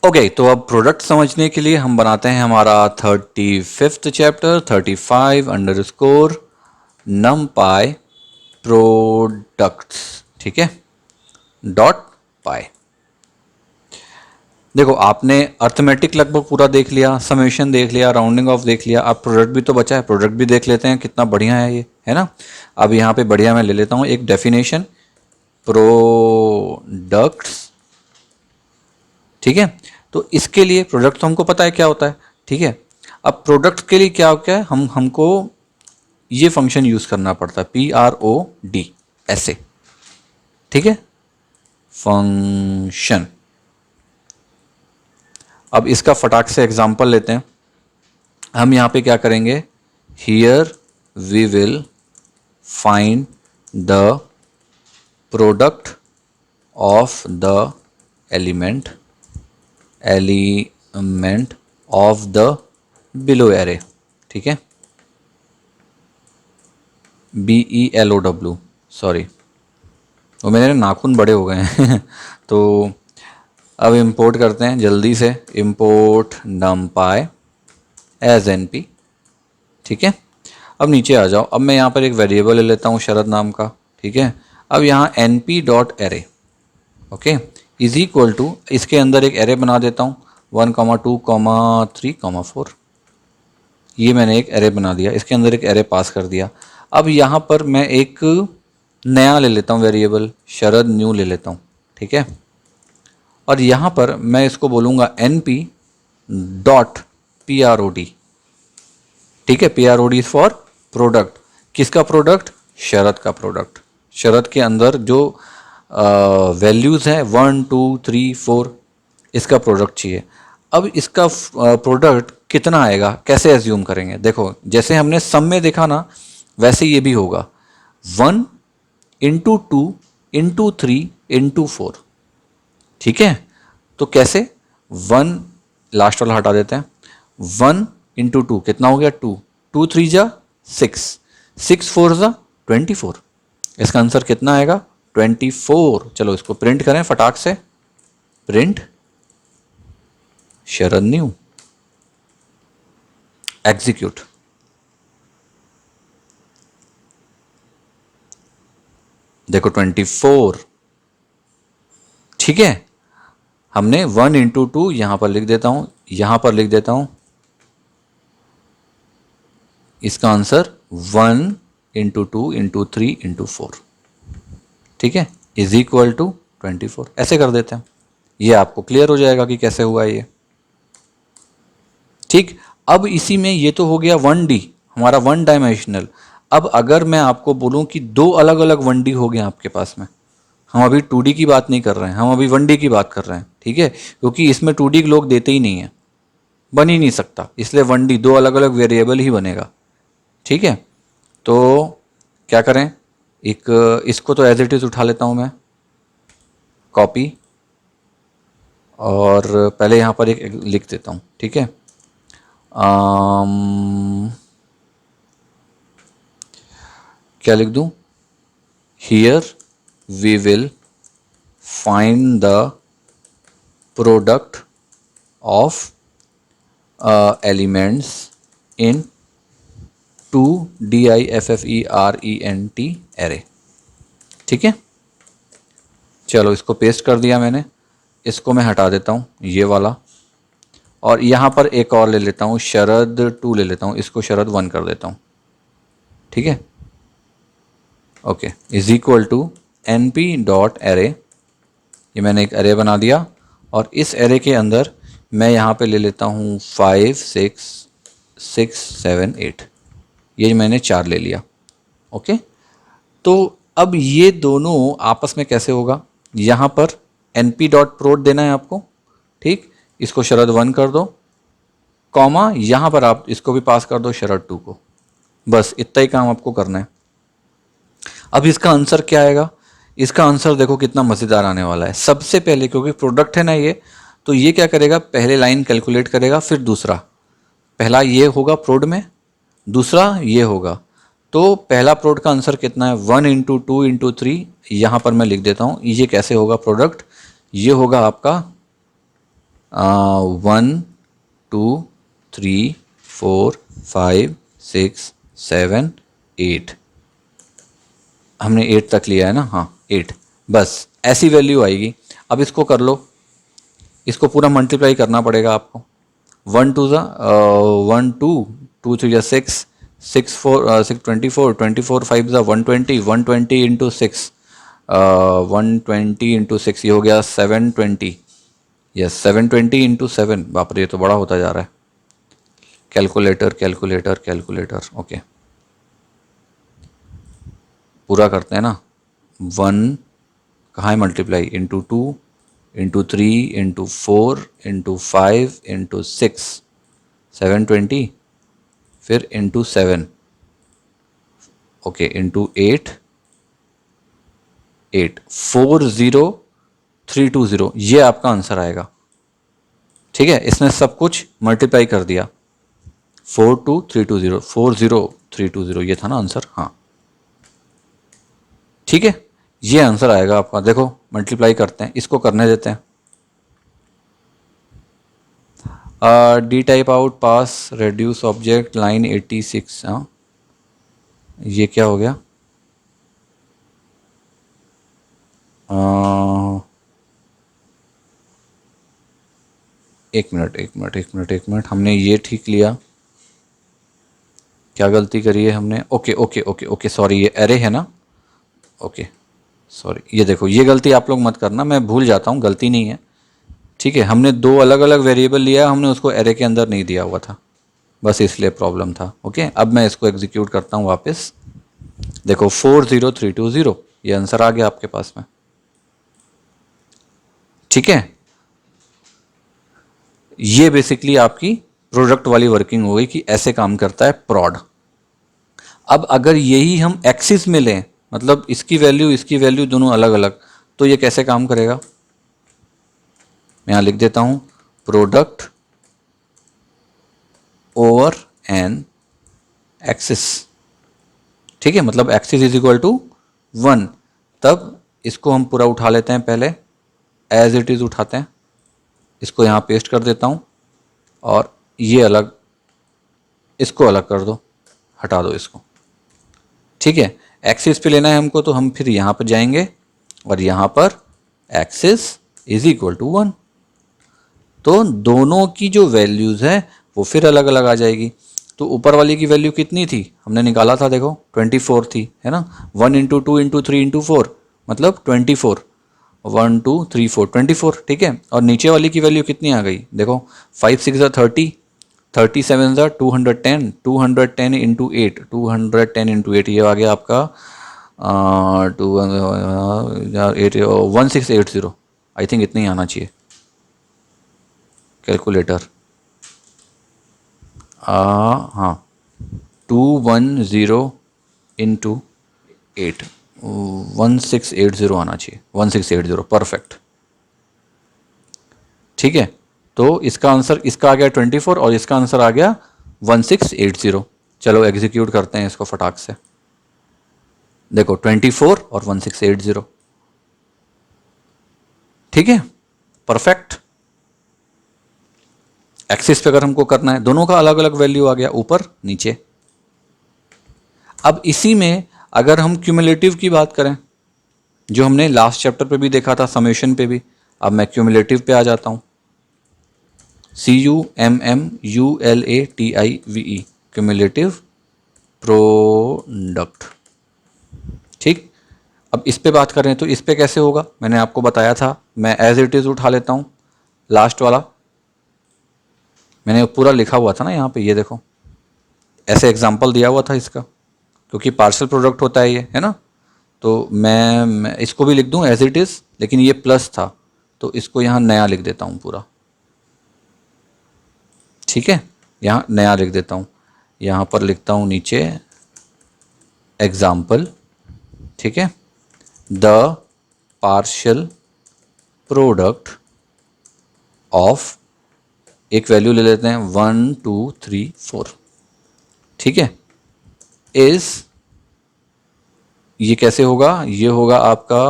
Okay, तो अब product समझने के लिए हम बनाते हैं हमारा 35th चैप्टर 35 _ numpy प्रोडक्ट्स। ठीक है, डॉट पाई। देखो, आपने अर्थमेटिक लगभग पूरा देख लिया, समेशन देख लिया, राउंडिंग ऑफ देख लिया, अब प्रोडक्ट भी तो बचा है। प्रोडक्ट भी देख लेते हैं, कितना बढ़िया है ये, है ना। अब यहाँ पे बढ़िया मैं ले लेता हूँ एक डेफिनेशन, प्रोडक्ट्स। ठीक है, तो इसके लिए प्रोडक्ट तो हमको पता है क्या होता है। ठीक है, अब प्रोडक्ट के लिए क्या क्या है, हमको ये फंक्शन यूज करना पड़ता है, PROD ऐसे। ठीक है, फंक्शन। अब इसका फटाक से एग्जांपल लेते हैं। हम यहाँ पे क्या करेंगे, here we will find the product of the element of the below array. ठीक है, BELOW, सॉरी, वो मेरे नाखून बड़े हो गए हैं तो अब इंपोर्ट करते हैं जल्दी से, इंपोर्ट numpy एज NP। ठीक है, अब नीचे आ जाओ। अब मैं यहाँ पर एक वेरिएबल ले लेता हूँ शरद नाम का। ठीक है, अब यहाँ np.array, okay, is equal to, इसके अंदर एक एरे बना देता हूँ 1, 2, 3, 4। ये मैंने एक एरे बना दिया, इसके अंदर एक एरे पास कर दिया। अब यहाँ पर मैं एक नया ले लेता हूँ वेरिएबल, शरद न्यू ले लेता हूँ। ठीक है, और यहाँ पर मैं इसको बोलूँगा np.prod। ठीक है, PROD इज फॉर प्रोडक्ट। किसका प्रोडक्ट? शरद का प्रोडक्ट। शरद के अंदर जो वैल्यूज़ हैं 1, 2, 3, 4, इसका प्रोडक्ट चाहिए। अब इसका प्रोडक्ट कितना आएगा, कैसे एज्यूम करेंगे? देखो, जैसे हमने सम में देखा ना, वैसे ये भी होगा 1 × 2 × 3 × 4। ठीक है, तो कैसे, 1 लास्ट वाला हटा देते हैं, 1 × 2 कितना हो गया 2, 2 3 जा 6, 6 4 जा 24। इसका आंसर कितना आएगा 24। चलो इसको प्रिंट करें फटाक से, प्रिंट शरद न्यू, एग्जीक्यूट। देखो 24। ठीक है, हमने 1 × 2 यहां पर लिख देता हूं, यहां पर लिख देता हूं, इसका आंसर 1 × 2 × 3 × 4। ठीक है, इज इक्वल टू 24। ऐसे कर देते हैं, ये आपको क्लियर हो जाएगा कि कैसे हुआ ये। ठीक, अब इसी में ये तो हो गया 1D, हमारा 1 डायमेंशनल। अब अगर मैं आपको बोलूं कि 2 अलग अलग 1D हो गए आपके पास में, हम अभी 2D की बात नहीं कर रहे हैं, हम अभी 1D की बात कर रहे हैं। ठीक है, क्योंकि इसमें 2D लोग देते ही नहीं है, बन ही नहीं सकता, इसलिए 1D 2 अलग अलग वेरिएबल ही बनेगा। ठीक है, तो क्या करें, एक इसको तो एज इट इज उठा लेता हूं मैं, कॉपी, और पहले यहाँ पर एक लिख देता हूँ। ठीक है, क्या लिख दूँ, here we will find the product of elements in 2 different array. ठीक है, चलो इसको पेस्ट कर दिया मैंने, इसको मैं हटा देता हूँ ये वाला, और यहाँ पर एक और ले लेता हूँ, शरद 2 ले लेता हूँ, इसको शरद 1 कर देता हूँ। ठीक है, okay, is equal to np.array, ये मैंने एक एरे बना दिया, और इस एरे के अंदर मैं यहाँ पे ले लेता हूँ 5, 6, 6, 7, 8, ये मैंने 4 ले लिया। ओके, तो अब ये दोनों आपस में कैसे होगा, यहाँ पर np.prod देना है आपको। ठीक, इसको शरद 1 कर दो, कॉमा, यहाँ पर आप इसको भी पास कर दो शरद 2 को, बस इतना ही काम आपको करना है। अब इसका आंसर क्या आएगा, इसका आंसर देखो कितना मज़ेदार आने वाला है। सबसे पहले, क्योंकि प्रोडक्ट है ना ये, तो ये क्या करेगा, पहले लाइन कैलकुलेट करेगा, फिर दूसरा, पहला ये होगा प्रोड में, दूसरा ये होगा। तो पहला प्रोड का आंसर कितना है 1 × 2 × 3, यहाँ पर मैं लिख देता हूँ, ये कैसे होगा प्रोडक्ट, ये होगा आपका 1 2 3 4 5 6 7 8, हमने 8 तक लिया है ना, हाँ 8, बस ऐसी वैल्यू आएगी। अब इसको कर लो, इसको पूरा मल्टीप्लाई करना पड़ेगा आपको। 1 2 ज़ा 1 2 2 3 ज़ा 6 6 4 6 24 24 5 ज़ा 120 120 इंटू 6 120 इंटू 6 ये हो गया 720, यस 720 इंटू 7, बाप रे ये तो बड़ा होता जा रहा है। कैलकुलेटर कैलकुलेटर कैलकुलेटर, ओके पूरा करते हैं ना। 1 कहाँ है multiply, into 2 into 3 into 4 into 5 into 6 720, फिर इंटू 7, ओके इंटू 8 8 40320, ये आपका आंसर आएगा। ठीक है, इसने सब कुछ मल्टीप्लाई कर दिया, 42320 40320 ये था ना आंसर, हाँ ठीक है, ये आंसर आएगा आपका। देखो मल्टीप्लाई करते हैं, इसको करने देते हैं। डी टाइप आउट पास रेड्यूस ऑब्जेक्ट लाइन 86, हाँ ये क्या हो गया, एक मिनट, हमने ये ठीक लिया, क्या गलती करी है हमने, okay okay okay okay sorry, ये एरे है ना, ओके सॉरी, ये देखो ये गलती आप लोग मत करना, मैं भूल जाता हूँ, गलती नहीं है। ठीक है, हमने दो अलग अलग वेरिएबल लिया, हमने उसको एरे के अंदर नहीं दिया हुआ था, बस इसलिए प्रॉब्लम था। ओके अब मैं इसको एग्जीक्यूट करता हूँ वापस, देखो 40320 ये आंसर आ गया आपके पास में। ठीक है, ये बेसिकली आपकी प्रोडक्ट वाली वर्किंग हो गई कि ऐसे काम करता है प्रॉड। अब अगर यही हम एक्सिस में लें, मतलब इसकी वैल्यू दोनों अलग अलग, तो ये कैसे काम करेगा, मैं यहाँ लिख देता हूँ प्रोडक्ट ओवर एन एक्सिस। ठीक है, मतलब एक्सिस इज इक्वल टू 1, तब इसको हम पूरा उठा लेते हैं, पहले एज इट इज़ उठाते हैं, इसको यहाँ पेस्ट कर देता हूँ, और ये अलग, इसको अलग कर दो, हटा दो इसको। ठीक है, एक्सिस पे लेना है हमको, तो हम फिर यहाँ पर जाएंगे और यहाँ पर एक्सिस इज इक्वल टू 1, तो दोनों की जो वैल्यूज़ है वो फिर अलग अलग आ जाएगी। तो ऊपर वाली की वैल्यू कितनी थी, हमने निकाला था, देखो 24 थी, है ना, 1 इंटू 2 इंटू 3 इंटू 4 मतलब 24, 1 2 3 4 24। ठीक है, और नीचे वाली की वैल्यू कितनी आ गई, देखो 5 6 30, 37 210, 210 इंटू 8, 210 इंटू 8 ये आ गया आपका 1680, आई थिंक इतना ही आना चाहिए कैलकुलेटर। हाँ 210 इंटू 8 1680 आना चाहिए, 1680 परफेक्ट। ठीक है, तो इसका आंसर, इसका आ गया 24 और इसका आंसर आ गया 1680। चलो एग्जीक्यूट करते हैं इसको फटाक से, देखो 24 और 1680। ठीक है, परफेक्ट। एक्सिस पे अगर हमको करना है, दोनों का अलग अलग वैल्यू आ गया, ऊपर नीचे। अब इसी में अगर हम क्यूमुलेटिव की बात करें, जो हमने लास्ट चैप्टर पे भी देखा था, समेशन पे भी, अब मैं क्यूमुलेटिव पे आ जाता हूँ, CUMMULATIVE, क्यूमुलेटिव प्रोडक्ट। ठीक, अब इस पे बात करें तो इस पे कैसे होगा, मैंने आपको बताया था, मैं एज इट इज़ उठा लेता हूँ, लास्ट वाला मैंने पूरा लिखा हुआ था ना यहाँ पे, ये देखो ऐसे एग्जाम्पल दिया हुआ था इसका, क्योंकि पार्सल प्रोडक्ट होता है ये, है ना, तो मैं इसको भी लिख दूँ एज इट इज़, लेकिन ये प्लस था तो इसको यहाँ नया लिख देता हूँ पूरा। ठीक है, यहाँ नया लिख देता हूँ, यहाँ पर लिखता हूँ नीचे एग्जाम्पल। ठीक है, द पार्शियल प्रोडक्ट ऑफ, एक वैल्यू ले लेते हैं 1 2 3 4। ठीक है, इज, ये कैसे होगा, ये होगा आपका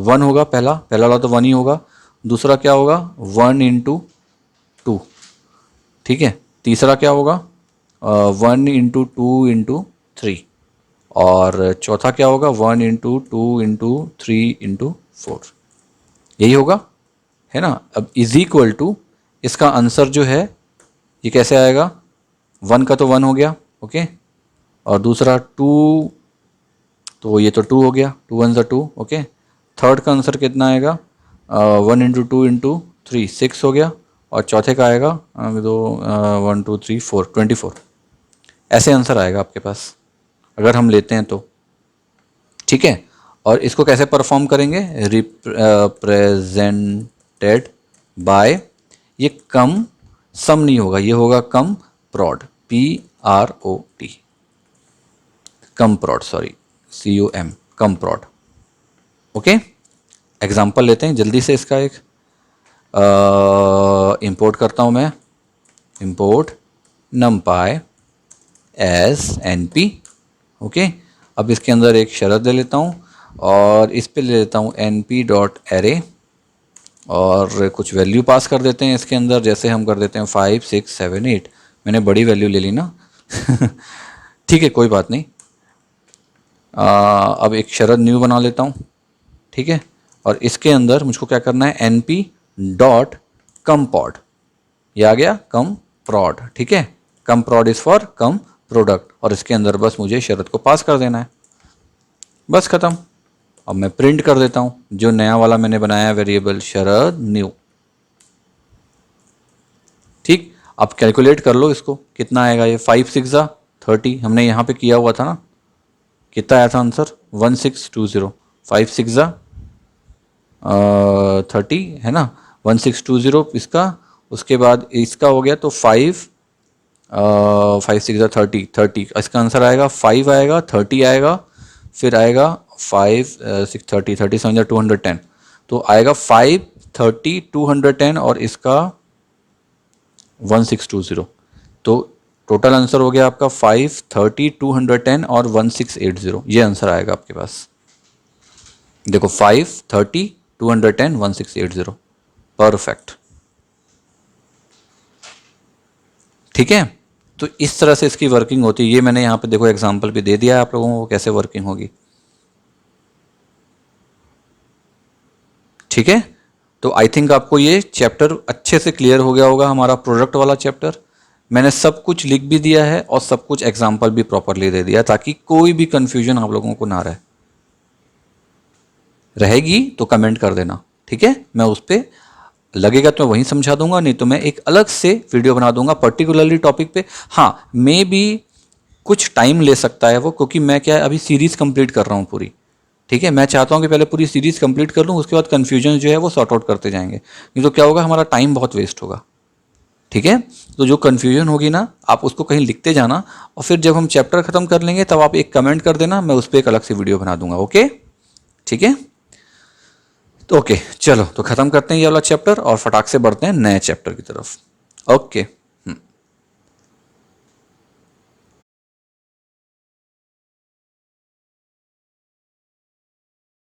1 होगा, पहला वाला तो 1 ही होगा, दूसरा क्या होगा 1 इंटू 2, ठीक है। तीसरा क्या होगा 1 इंटू 2 इंटू 3, और चौथा क्या होगा 1 इंटू 2 इंटू 3 इंटू 4, यही होगा, है ना। अब इज इक्वल टू इसका आंसर जो है ये कैसे आएगा, 1 का तो 1 हो गया, ओके, और दूसरा 2, तो ये तो 2 हो गया, 2 1 2, ओके। थर्ड का आंसर कितना आएगा 1 इंटू 2 इंटू 3 6 हो गया, और चौथे का आएगा 1 2 3 4 24। ऐसे आंसर आएगा आपके पास अगर हम लेते हैं तो, ठीक है। और इसको कैसे परफॉर्म करेंगे, रिप्रेजेंटेड बाय, ये कम सम नहीं होगा, ये होगा कम प्रॉड, PROD, कम प्रॉड, सॉरी CUM, कम प्रॉड, ओके। एग्जाम्पल लेते हैं जल्दी से इसका एक, इंपोर्ट करता हूँ मैं, import numpy as NP, okay. अब इसके अंदर एक शरत ले लेता हूँ और इस पे ले लेता हूँ np.array, और कुछ वैल्यू पास कर देते हैं इसके अंदर, जैसे हम कर देते हैं 5 6 7 8, मैंने बड़ी वैल्यू ले ली ना ठीक है, कोई बात नहीं। अब एक शरत न्यू बना लेता हूँ, ठीक है, और इसके अंदर मुझको क्या करना है np.compod, ये आ गया कम प्रॉड, ठीक है। कम प्रॉड इज़ फॉर कम प्रोडक्ट, और इसके अंदर बस मुझे शरत को पास कर देना है, बस ख़त्म। अब मैं प्रिंट कर देता हूँ जो नया वाला मैंने बनाया वेरिएबल शरत न्यू, ठीक। अब कैलकुलेट कर लो इसको कितना आएगा, ये 5 6 30, हमने यहाँ पे किया हुआ था ना, कितना आया था आंसर 1620, 5 6 30 है ना, 1620 इसका, उसके बाद इसका हो गया तो 5 6 30 30, इसका आंसर आएगा 5 आएगा 30 आएगा, फिर आएगा 5 6 30 37 210, तो आएगा 5 30 210 और इसका 1620, तो टोटल आंसर हो गया आपका 5 30 210 और 1680, ये आंसर आएगा आपके पास। देखो 5 30 210 1680, परफेक्ट, ठीक है। तो इस तरह से इसकी वर्किंग होती है, ये मैंने यहाँ पे देखो एग्जांपल भी दे दिया है आप लोगों को कैसे वर्किंग होगी, ठीक है। तो आई थिंक आपको ये चैप्टर अच्छे से क्लियर हो गया होगा, हमारा प्रोडक्ट वाला चैप्टर। मैंने सब कुछ लिख भी दिया है और सब कुछ एग्जाम्पल भी प्रॉपरली दे दिया, ताकि कोई भी कंफ्यूजन आप लोगों को ना रहेगी तो कमेंट कर देना, ठीक है। मैं उस पर लगेगा तो मैं वहीं समझा दूंगा, नहीं तो मैं एक अलग से वीडियो बना दूंगा पर्टिकुलरली टॉपिक पे। हाँ, मे भी कुछ टाइम ले सकता है वो, क्योंकि मैं क्या है अभी सीरीज़ कंप्लीट कर रहा हूँ पूरी, ठीक है। मैं चाहता हूँ कि पहले पूरी सीरीज़ कंप्लीट कर लूँ, उसके बाद कन्फ्यूजन जो है वो सॉर्ट आउट करते जाएंगे, नहीं तो क्या होगा हमारा टाइम बहुत वेस्ट होगा, ठीक है। तो जो कन्फ्यूजन होगी ना आप उसको कहीं लिखते जाना, और फिर जब हम चैप्टर ख़त्म कर लेंगे तब आप एक कमेंट कर देना, मैं उस पर एक अलग से वीडियो बना दूंगा, ओके, ठीक है। तो ओके चलो, तो ख़त्म करते हैं ये वाला चैप्टर और फटाक से बढ़ते हैं नए चैप्टर की तरफ, ओके।